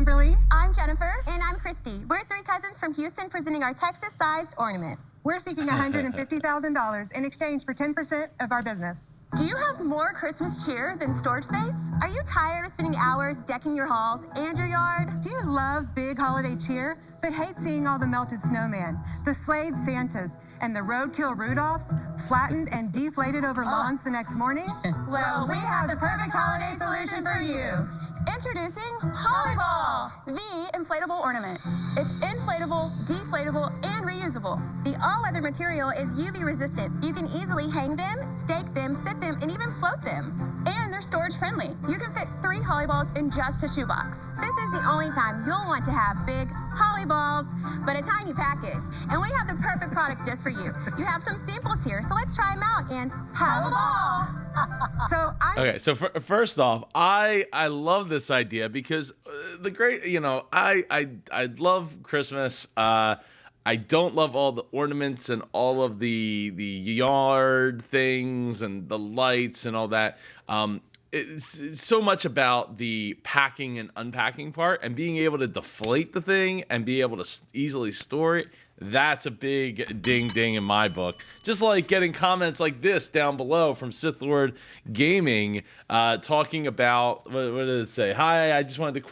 Kimberly. I'm Jennifer. And I'm Christy. We're three cousins from Houston presenting our Texas-sized ornament. We're seeking $150,000 in exchange for 10% of our business. Do you have more Christmas cheer than storage space? Are you tired of spending hours decking your halls and your yard? Do you love big holiday cheer, but hate seeing all the melted snowman, the sleighed Santas, and the roadkill Rudolphs flattened and deflated over lawns the next morning? Well, we have the perfect holiday solution for you. Introducing Holiball, the inflatable ornament. It's inflatable, deflatable, and reusable. The all-weather material is UV resistant. You can easily hang them, stake them, sit them, and even float them. And they're storage friendly. You can fit 3 Holiballs in just a shoebox. This is the only time you'll want to have big Holiballs, but a tiny package. And we have the perfect product just for you. You have some samples here, so let's try them out and have a ball. So first off, I love this idea because I love Christmas. I don't love all the ornaments and all of the yard things and the lights and all that. It's so much about the packing and unpacking part and being able to deflate the thing and be able to easily store it. That's a big ding in my book. Just like getting comments like this down below from Sith Lord Gaming, talking about what did it say? Hi, I just wanted to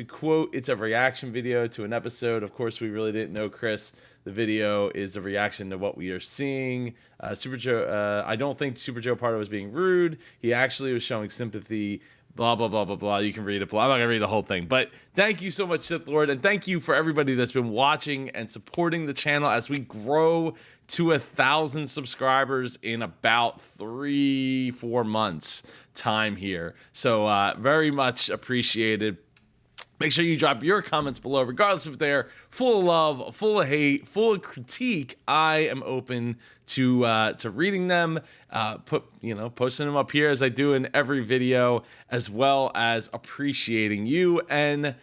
quote. It's a reaction video to an episode. Of course, we really didn't know, Chris. The video is the reaction to what we are seeing. Super Joe. I don't think Super Joe Pardo was being rude. He actually was showing sympathy. Blah, blah, blah, blah, blah. You can read it. I'm not going to read the whole thing. But thank you so much, Sith Lord. And thank you for everybody that's been watching and supporting the channel as we grow to 1,000 subscribers in about 3-4 months time here. So very much appreciated. Make sure you drop your comments below, regardless if they're full of love, full of hate, full of critique. I am open to reading them, posting them up here as I do in every video, as well as appreciating you and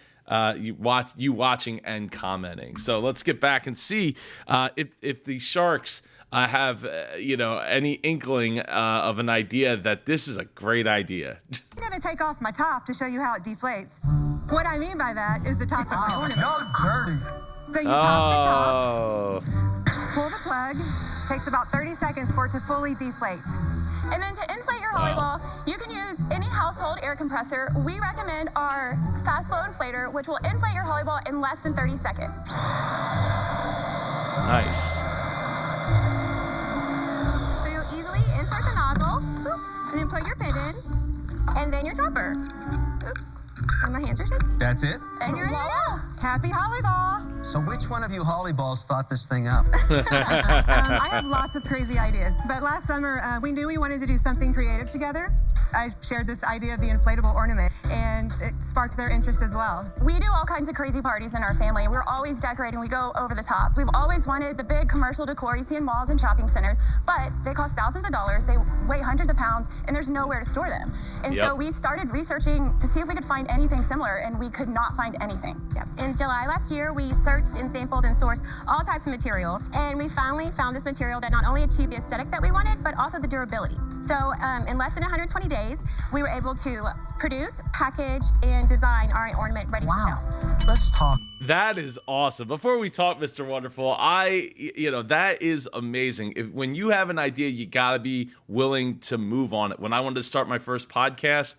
you watching and commenting. So let's get back and see if the Sharks have any inkling of an idea that this is a great idea. I'm going to take off my top to show you how it deflates. What I mean by that is the top of my ornament. Y'all dirty. So you pop the top, pull the plug, takes about 30 seconds for it to fully deflate. And then to inflate your Holiball, you can use any household air compressor. We recommend our fast flow inflator, which will inflate your Holiball in less than 30 seconds. Nice. So you'll easily insert the nozzle, and then put your pin in, and then your topper. Oops. And my hands are shaking. That's it? And you're ready to go. Happy Holiball! So which one of you Holiballs thought this thing up? I have lots of crazy ideas, but last summer we knew we wanted to do something creative together. I shared this idea of the inflatable ornament, and it sparked their interest as well. We do all kinds of crazy parties in our family. We're always decorating. We go over the top. We've always wanted the big commercial decor you see in malls and shopping centers, but they cost thousands of dollars. They weigh hundreds of pounds, and there's nowhere to store them. And so we started researching to see if we could find anything similar, and we could not find anything. In July last year, we searched and sampled and sourced all types of materials, and we finally found this material that not only achieved the aesthetic that we wanted, but also the durability. So in less than 120 days, we were able to produce, package, and design our ornament ready to sell. Let's talk. That is awesome. Before we talk, Mr. Wonderful, that is amazing. When you have an idea, you got to be willing to move on it. When I wanted to start my first podcast,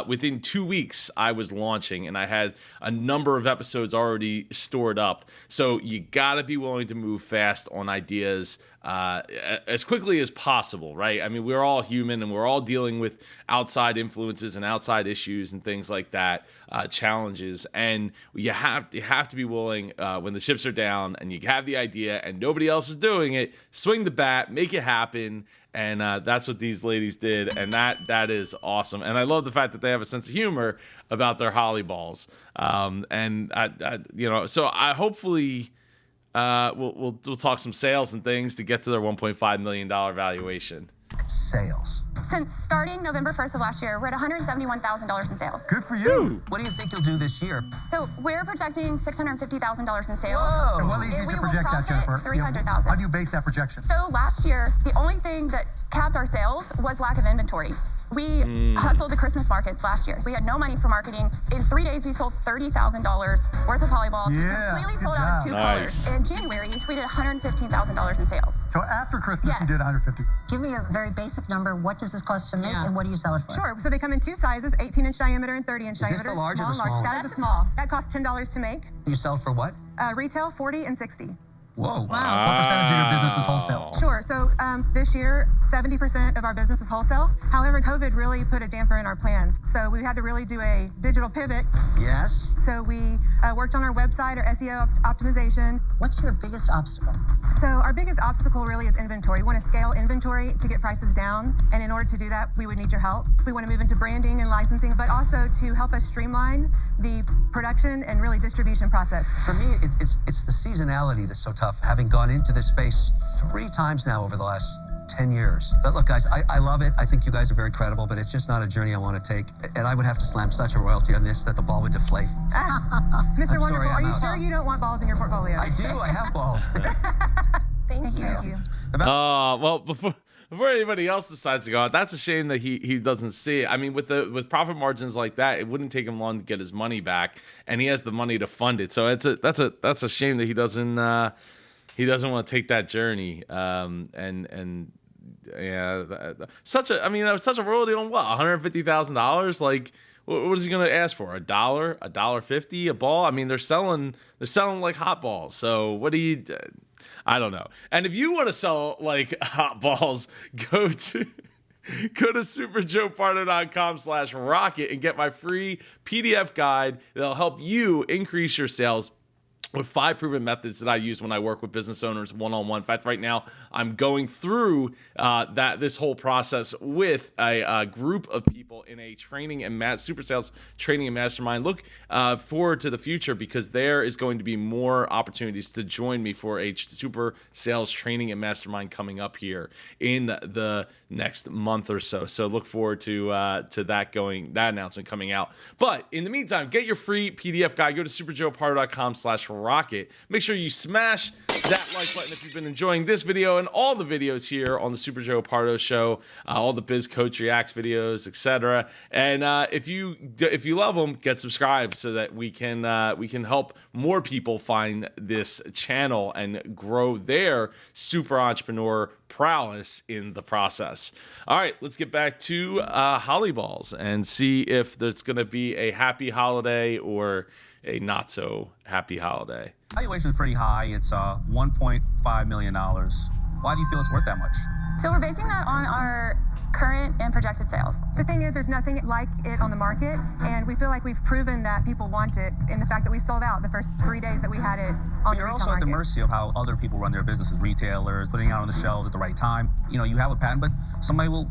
within 2 weeks, I was launching, and I had a number of episodes already stored up. So you got to be willing to move fast on ideas as quickly as possible, right? I mean, we're all human, and we're all dealing with outside influences and outside issues and things like that, challenges. And you have to be willing, when the chips are down and you have the idea and nobody else is doing it, swing the bat, make it happen. And that's what these ladies did, and that is awesome. And I love the fact that they have a sense of humor about their Holiballs. So I hopefully we'll talk some sales and things to get to their $1.5 million valuation. Sales. Since starting November 1st of last year, we're at $171,000 in sales. Good for you. What do you think you'll do this year? So we're projecting $650,000 in sales. Whoa. And what leads you to project that, Jennifer? $300,000. How do you base that projection? So last year, the only thing that capped our sales was lack of inventory. We hustled the Christmas markets last year. We had no money for marketing. In 3 days, we sold $30,000 worth of Holiballs. Yeah, Completely good sold out of job. 2 Nice. colors. In January, we did $115,000 in sales. So after Christmas, Yes. you did 150. Give me a very basic number. What does this cost to make, and what do you sell it for? Sure. So they come in 2 sizes, 18-inch diameter and 30-inch Is this diameter. the large or the small and small? large. That is a small. That costs $10 to make. You sell for what? Retail, 40 and 60. Whoa. Wow. What percentage of your business is wholesale? Sure. So this year, 70% of our business was wholesale. However, COVID really put a damper in our plans. So we had to really do a digital pivot. Yes. So we worked on our website, our SEO optimization. What's your biggest obstacle? So our biggest obstacle really is inventory. We want to scale inventory to get prices down. And in order to do that, we would need your help. We want to move into branding and licensing, but also to help us streamline the production and really distribution process. For me, it's the seasonality that's so tough, having gone into this space 3 times now over the last 10 years. But look, guys, I love it. I think you guys are very credible, but it's just not a journey I want to take. And I would have to slam such a royalty on this that the ball would deflate. Mr. I'm Wonderful, sorry, are I'm you out. sure you don't want balls in your portfolio? I do. I have balls. Thank you. Thank you. Well, before anybody else decides to go out, that's a shame that he doesn't see it. I mean, with profit margins like that, it wouldn't take him long to get his money back, and he has the money to fund it. So that's a shame that he doesn't want to take that journey. Such a royalty on what, $150,000? Like, what is he gonna ask for? $1.50 a ball? I mean, they're selling like hot balls. So what do you? I don't know. And if you want to sell like hot balls, go to superjoepardo.com/rocket and get my free PDF guide that'll help you increase your sales with 5 proven methods that I use when I work with business owners one-on-one. In fact, right now I'm going through this whole process with a group of people in a training and super sales training and mastermind. Look forward to the future, because there is going to be more opportunities to join me for a super sales training and mastermind coming up here in the next month or so. So look forward to that announcement coming out. But in the meantime, get your free PDF guide. Go to superjoepardo.com/rocket. Make sure you smash that like button if you've been enjoying this video and all the videos here on the Super Joe Pardo Show, all the Biz Coach Reacts videos, etc. And if you love them, get subscribed so that we can help more people find this channel and grow their super entrepreneur prowess in the process. All right, let's get back to Holiballs and see if there's going to be a happy holiday or a not so happy holiday. Valuation is pretty high. It's $1.5 million. Why do you feel it's worth that much? So we're basing that on our current and projected sales. The thing is, there's nothing like it on the market, and we feel like we've proven that people want it in the fact that we sold out the first 3 days that we had it on the You're retail also at the market. mercy of how other people run their businesses, retailers, putting it out on the shelves at the right time. You know, you have a patent, but somebody will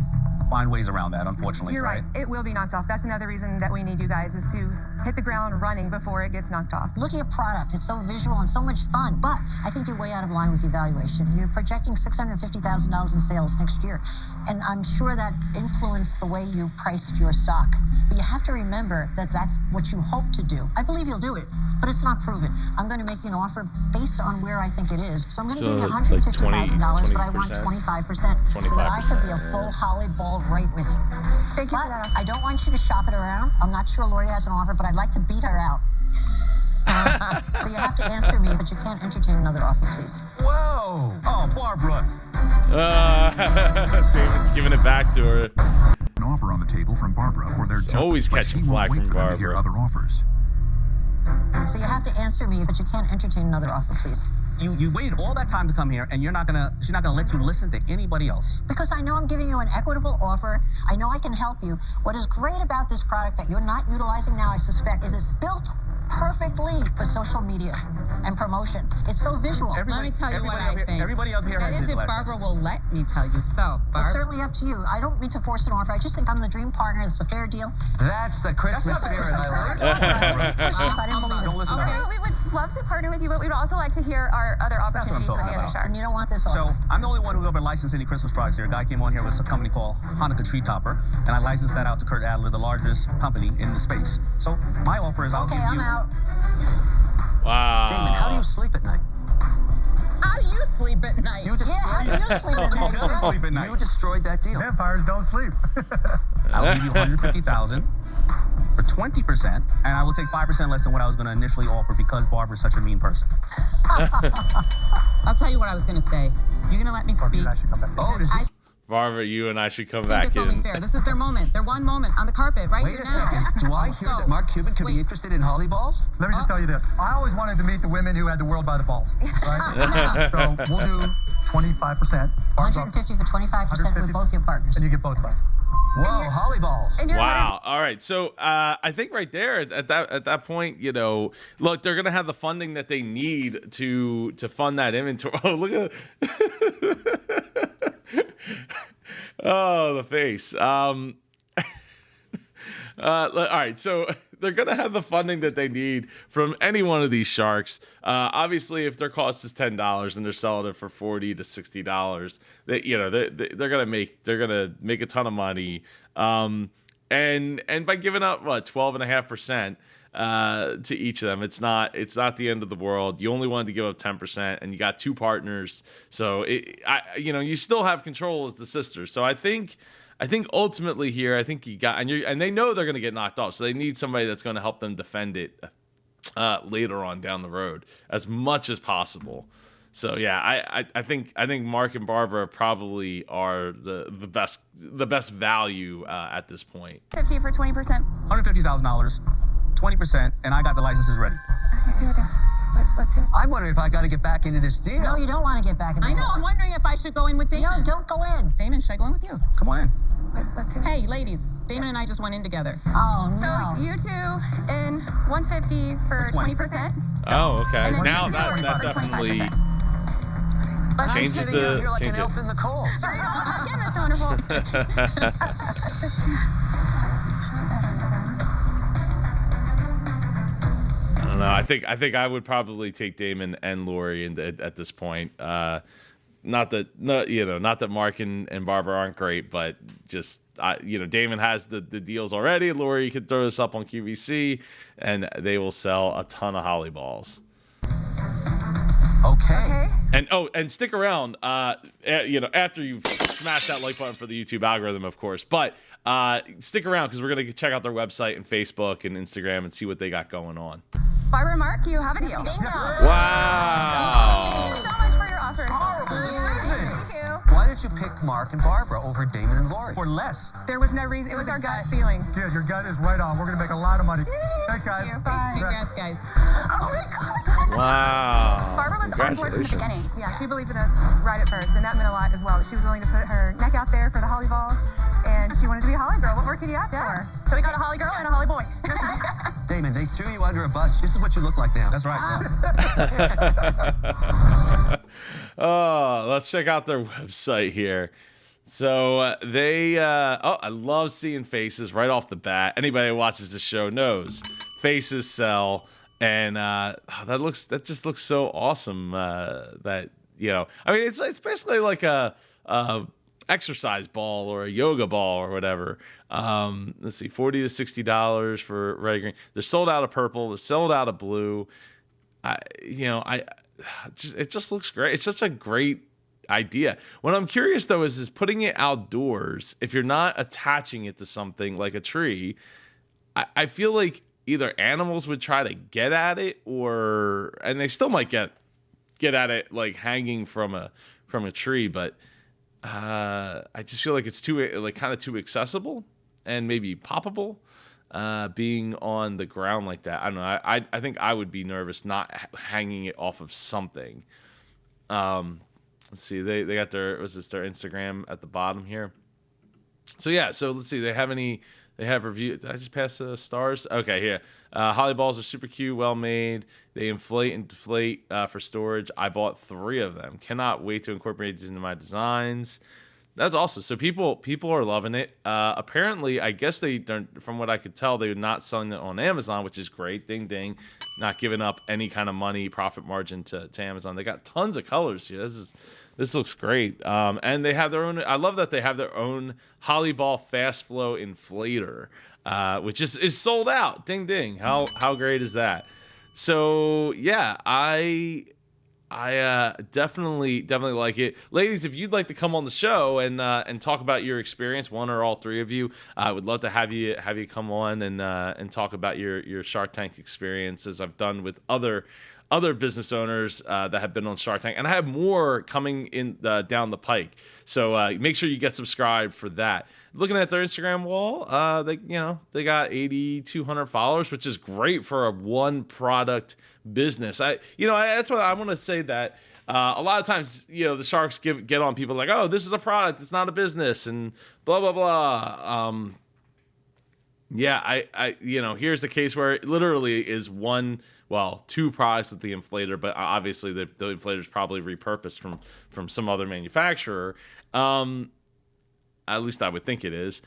find ways around that, unfortunately. You're right. It will be knocked off. That's another reason that we need you guys, is to hit the ground running before it gets knocked off. Look at your product. It's so visual and so much fun, but I think you're way out of line with your valuation. You're projecting $650,000 in sales next year, and I'm sure that influenced the way you priced your stock. But you have to remember that that's what you hope to do. I believe you'll do it, but it's not proven. I'm going to make you an offer based on where I think it is. So I'm going to give you it's like $150,000, but I want 20%. 25% so that I could be a 25%, full Holiball right with you. Thank you But for that. I don't want you to shop it around. I'm not sure Lori has an offer, but I'd like to beat her out. So you have to answer me, but you can't entertain another offer, please. Whoa. Oh, Barbara. David's giving it back to her. An offer on the table from Barbara for their job, Always but catching she won't flack wait from for them to hear Barbara. other offers. So you have to answer me, but you can't entertain another offer, please. You waited all that time to come here, and she's not gonna let you listen to anybody else. Because I know I'm giving you an equitable offer. I know I can help you. What is great about this product that you're not utilizing now, I suspect, is it's built perfectly for social media and promotion. It's so visual. Let me tell you what I think. Everybody up here That has is if visualized Barbara this. will let me tell you so. It's Barb, certainly up to you. I don't mean to force an offer. I just think I'm the dream partner. It's a fair deal. That's the Christmas That's not spirit I like. I wouldn't push it if I didn't believe Don't it. listen to Okay, her. we would love to partner with you, but we would also like to hear our other That's what I'm opportunities with talking the other about. shark. And you don't want this So offer. I'm the only one who ever licensed any Christmas products here. A guy came on here with a company called Hanukkah Tree Topper, and I licensed that out to Kurt Adler, the largest company in the space. So my offer is I'll Okay, give I'm you. out. Wow. Damon, how do you sleep at night? how do you sleep at night? You Yeah, how destroyed do you sleep at night? Doesn't sleep at night. You destroyed that deal. Vampires don't sleep. I'll give you 150,000 for 20%, and I will take 5% less than what I was going to initially offer because Barbara's such a mean person. I'll tell you what I was going to say. You're going to let me speak? Oh, does this? Barbara, you and I should come I think back it's in. only fair. This is their moment. Their one moment on the carpet, right Wait here a now. second. Do I hear that Mark Cuban could be interested in Holiballs? Let me just tell you this. I always wanted to meet the women who had the world by the balls. Right? So we'll do 25%. 150 for 25% with both your partners. And you get both of us. Whoa, Holiballs. And you're Wow. All right. So I think right there at that point, look, they're gonna have the funding that they need to fund that inventory. Oh, look at oh, the face. All right. So they're gonna have the funding that they need from any one of these sharks. Obviously, if their cost is $10 and they're selling it for $40 to $60, they're gonna make a ton of money. And by giving up 12.5% to each of them, it's not the end of the world. You only wanted to give up 10%, and you got two partners, so you still have control as the sisters. So I think ultimately here, I think you got, and they know they're going to get knocked off, so they need somebody that's going to help them defend it later on down the road as much as possible. So yeah, I think Mark and Barbara probably are the best value at this point. 50 for 20%. $150,000, 20%, and I got the licenses ready. Let's hear it. Let's hear it. I'm wondering if I got to get back into this deal. No, you don't want to get back in the I know. I'm wondering if I should go in with Damon. No, don't go in. Damon, should I go in with you? Come on in. Let's hear it. Hey, ladies. Damon and I just went in together. Oh, So no. you two in 150 for 20%. Oh, okay. And then Now you two that for definitely 25%. And I'm changes sitting down here like an changes. elf in the cold. Sorry, again, Mr. Wonderful. I don't know. I think I would probably take Damon and Lori at this point. Not that Mark and Barbara aren't great, but just Damon has the deals already. Lori could throw this up on QVC, and they will sell a ton of Holiballs. Okay. And stick around. After you've smashed that like button for the YouTube algorithm, of course. But stick around because we're gonna check out their website and Facebook and Instagram and see what they got going on. Barbara and Mark, you have a deal. Wow. Thank you so much for your offer. Horrible decision. Thank you. Why did you pick Mark and Barbara over Damon and Lori? For less. There was no reason. It was our gut feeling. Good, your gut is right on. We're going to make a lot of money. Thanks, guys. Bye. Congrats, guys. Oh my God. Wow. Barbara was on board from the beginning. Yeah, she believed in us right at first, and that meant a lot as well. She was willing to put her neck out there for the Holly Ball, and she wanted to be a Holly girl. What more can you ask for? So we got a Holly girl and a Holly boy. Damon, they threw you under a bus. This is what you look like now. That's right. Oh, let's check out their website here. So I love seeing faces right off the bat. Anybody who watches the show knows faces sell, and that just looks so awesome. It's basically like a exercise ball or a yoga ball or whatever. Let's see, $40 to $60 for red green. They're sold out of purple. They're sold out of blue. It just looks great. It's just a great idea. What I'm curious though is putting it outdoors. If you're not attaching it to something like a tree, I feel like either animals would try to get at it, and they still might get at it like hanging from a tree, but I just feel like it's too accessible and maybe poppable. Being on the ground like that, I don't know. I think I would be nervous not hanging it off of something. Let's see. They got their Instagram at the bottom here. So yeah. So let's see. They have review. Did I just pass the stars? Okay. Here. Holiballs are super cute, well made. They inflate and deflate for storage. I bought 3 of them. Cannot wait to incorporate these into my designs. That's awesome. So people are loving it. Apparently, I guess from what I could tell, they're not selling it on Amazon, which is great. Ding, ding. Not giving up any kind of money, profit margin to Amazon. They got tons of colors here. This looks great. And they have their own, I love that they have their own Holiball Fast Flow Inflator, which is sold out. Ding, ding. How great is that? So, yeah, I definitely like it, ladies. If you'd like to come on the show and talk about your experience, one or all three of you, I would love to have you come on and talk about your Shark Tank experience, as I've done with other business owners that have been on Shark Tank, and I have more coming in down the pike. So make sure you get subscribed for that. Looking at their Instagram wall, they got 8,200 followers, which is great for a one product business. That's what I want to say, that a lot of times, the sharks get on people like, oh, this is a product, it's not a business, and blah blah blah. Here's the case where it literally is two products with the inflator, but obviously the inflator is probably repurposed from some other manufacturer. At least I would think it is.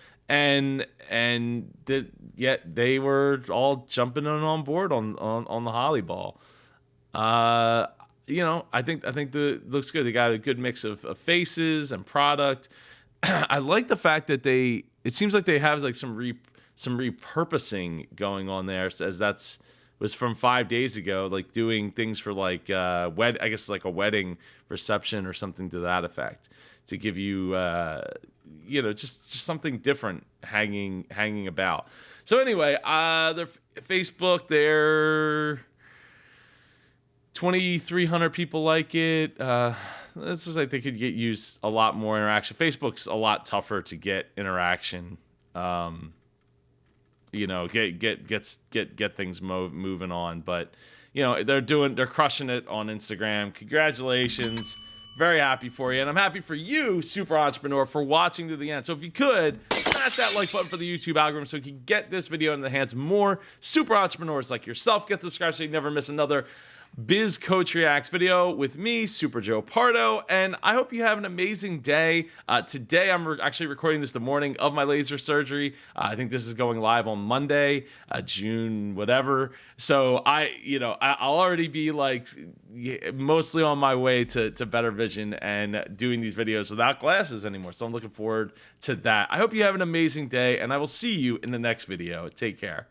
Yet they were all jumping on board on the Holiball. I think it looks good. They got a good mix of faces and product. I like the fact that it seems like they have like some repurposing going on there, as was from 5 days ago, like doing things for like I guess like a wedding reception or something to that effect, to give you just something different hanging about. So anyway, their Facebook, they're 2,300 people like it. It's just like they could use a lot more interaction. Facebook's a lot tougher to get interaction. Get things moving on, but they're crushing it on Instagram. Congratulations. Very happy for you, and I'm happy for you, super entrepreneur, for watching to the end. So if you could smash that like button for the YouTube algorithm so you can get this video in the hands of more super entrepreneurs like yourself. Get subscribed so you never miss another Biz Coach Reacts video with me, Super Joe Pardo, and I hope you have an amazing day. Today, I'm actually recording this the morning of my laser surgery. I think this is going live on Monday, June whatever. So I'll already be like mostly on my way to better vision and doing these videos without glasses anymore. So I'm looking forward to that. I hope you have an amazing day, and I will see you in the next video. Take care.